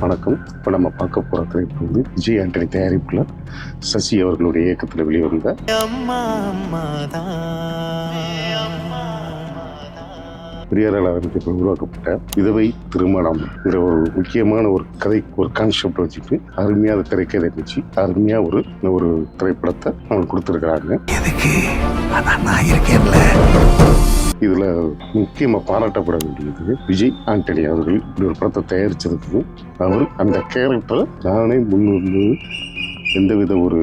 வணக்கம். இப்போ நம்ம பார்க்க போகிற திரைப்படம் வந்து விஜய் ஆண்டனி தயாரிப்பில் சசி அவர்களுடைய இயக்கத்தில் வெளிவந்த பெரியாரால் அவர்களுக்கு உருவாக்கப்பட்ட விதவை திருமணம்ங்கிற ஒரு முக்கியமான ஒரு கதை, ஒரு கான்செப்ட் வச்சுட்டு அருமையாக திரைக்கதை வச்சு அருமையாக ஒரு திரைப்படத்தை அவங்க கொடுத்துருக்குறாங்க. இதுல முக்கியமா பாராட்டப்பட வேண்டியது விஜய் ஆண்டனி அவர்கள் இப்படி ஒரு படத்தை தயாரிச்சதுக்கு அவர் அந்த கேரக்டரை நானே முன்னிருந்து எந்தவித ஒரு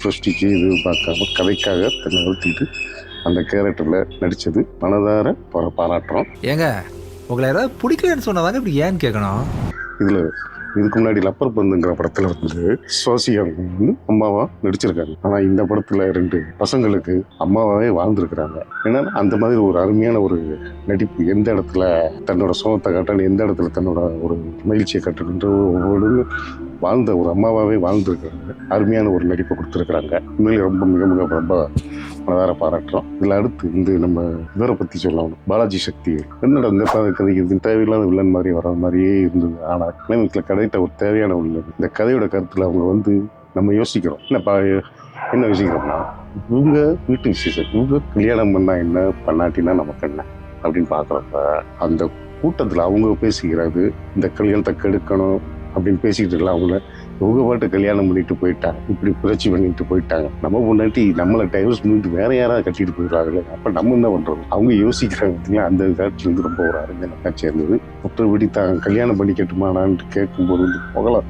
பிரஸ்டிஜ் இது பார்க்காம கதைக்காக தன்னை நிறுத்திட்டு அந்த கேரக்டர்ல நடிச்சது மனதார பாராட்டுறோம். ஏங்க உங்களை யாராவது பிடிக்கலன்னு சொன்னாதாங்க இப்படி ஏன்னு கேட்கணும். இதுல இதுக்கு முன்னாடி லப்பர் பந்துங்கிற படத்துல வந்து சோசி அவங்க வந்து அம்மாவா நடிச்சிருக்காங்க. ஆனா இந்த படத்துல 2 பசங்களுக்கு அம்மாவாவே வாழ்ந்துருக்கிறாங்க. ஏன்னா அந்த மாதிரி ஒரு அருமையான ஒரு நடிப்பு, எந்த இடத்துல தன்னோட சோகத்தை காட்டணும், எந்த இடத்துல தன்னோட ஒரு மகிழ்ச்சியை காட்டணுன்ற ஒவ்வொரு வாழ்ந்த ஒரு அம்மாவாவே வாழ்ந்துருக்கிறாங்க. அருமையான ஒரு நடிப்பை கொடுத்துருக்குறாங்க. உண்மையிலே ரொம்ப மிக மிக ரொம்ப மனதார பாராட்டுறோம். இதில் அடுத்து இந்த நம்ம இவரை பற்றி சொல்லணும், பாலாஜி சக்தி. என்னடா இந்த கதைக்கு இது தேவையில்லாத வில்லன் மாதிரி வர மாதிரியே இருந்தது. ஆனால் கிளைமேக்ஸில் கதைத்த ஒரு தேவையான வில்லன். இந்த கதையோட கருத்தில் அவங்க வந்து நம்ம யோசிக்கிறோம். என்ன யோசிக்கிறோம்னா, இவங்க வீட்டு விசேஷம், இவங்க கல்யாணம் பண்ணா என்ன, பண்ணாட்டினா நமக்கு என்ன அப்படின்னு பார்க்குறப்ப அந்த கூட்டத்தில் அவங்க பேசிக்கிறது இந்த கல்யாணத்தை கெடுக்கணும் அப்படின்னு பேசிக்கிட்டு இருக்கலாம். அவங்கள இவங்க பாட்டு கல்யாணம் பண்ணிட்டு போயிட்டாங்க, இப்படி புரட்சி பண்ணிட்டு போயிட்டாங்க, நம்ம முன்னாடி நம்மளை டைவர்ஸ் பண்ணிட்டு வேற யாராவது கட்டிட்டு போயிடுறாங்களே, அப்ப நம்ம என்ன பண்றது அவங்க யோசிக்கிறாங்க. அந்த காட்சியில் வந்து ரொம்ப ஒரு அறிஞர் காட்சி இருந்தது. மற்றபடி தான் கல்யாணம் பண்ணிக்கட்டுமானான்னு கேட்கும்போது வந்து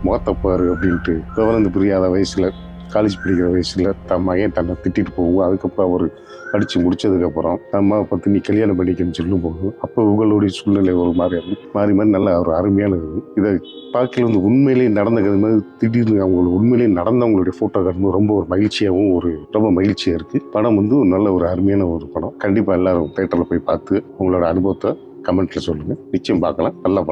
முகத்தை பாரு அப்படின்ட்டு விவரம் புரியாத வயசுல, காலேஜ் படிக்கிற வயசுல தன் மகன் தன்னை திட்டிட்டு போகும். அதுக்கப்புறம் அவர் படித்து முடிச்சதுக்கப்புறம் அம்மாவை பார்த்து நீ கல்யாணம் பண்ணிக்கன்னு சொல்லும் போது அப்போ உங்களுடைய சூழ்நிலை ஒரு மாறி நல்ல ஒரு அருமையான இதை பார்க்கல வந்து உண்மையிலேயே நடந்த மாதிரி திடீர்னு அவங்களுக்கு உண்மையிலேயே நடந்தவங்களுடைய ஃபோட்டோ காட்டும்போது ரொம்ப ஒரு மகிழ்ச்சியாகவும் ரொம்ப மகிழ்ச்சியாக இருக்குது. படம் வந்து நல்ல ஒரு அருமையான ஒரு படம். கண்டிப்பாக எல்லாரும் தேட்டரில் போய் பார்த்து உங்களோட அனுபவத்தை கமெண்ட்டில் சொல்லுங்கள். நிச்சயம் பார்க்கலாம். நல்ல படம்.